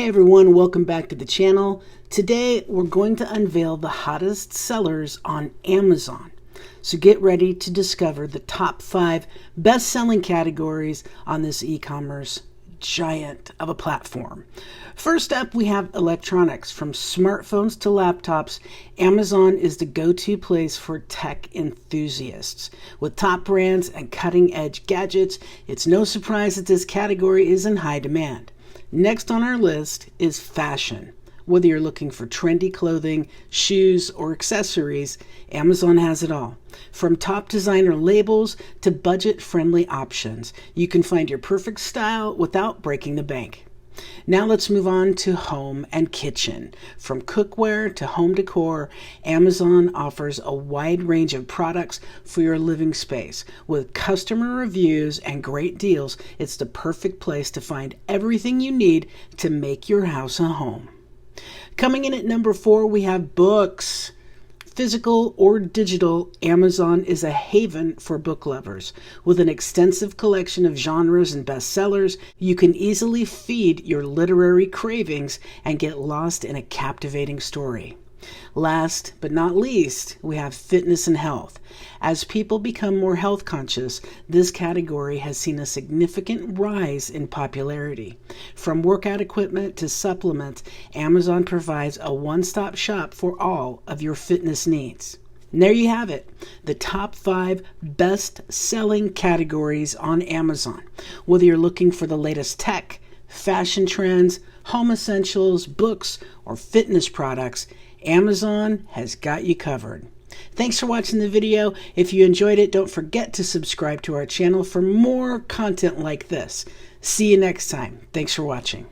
Hey everyone, welcome back to the channel. Today we're going to unveil the hottest sellers on Amazon. So get ready to discover the top 5 best-selling categories on this e-commerce giant of a platform. First up, we have electronics. From smartphones to laptops, Amazon is the go-to place for tech enthusiasts. With top brands and cutting-edge gadgets, it's no surprise that this category is in high demand. Next on our list is fashion. Whether you're looking for trendy clothing, shoes, or accessories, Amazon has it all. From top designer labels to budget-friendly options, you can find your perfect style without breaking the bank. Now let's move on to home and kitchen. From cookware to home decor, Amazon offers a wide range of products for your living space. With customer reviews and great deals, it's the perfect place to find everything you need to make your house a home. Coming in at number 4, we have books. Physical or digital, Amazon is a haven for book lovers. With an extensive collection of genres and bestsellers, you can easily feed your literary cravings and get lost in a captivating story. Last but not least, we have fitness and health. As people become more health conscious, this category has seen a significant rise in popularity. From workout equipment to supplements, Amazon provides a one-stop shop for all of your fitness needs. And there you have it, the top 5 best-selling categories on Amazon. Whether you're looking for the latest tech, fashion trends, home essentials, books, or fitness products, Amazon has got you covered. Thanks for watching the video. If you enjoyed it, don't forget to subscribe to our channel for more content like this. See you next time. Thanks for watching.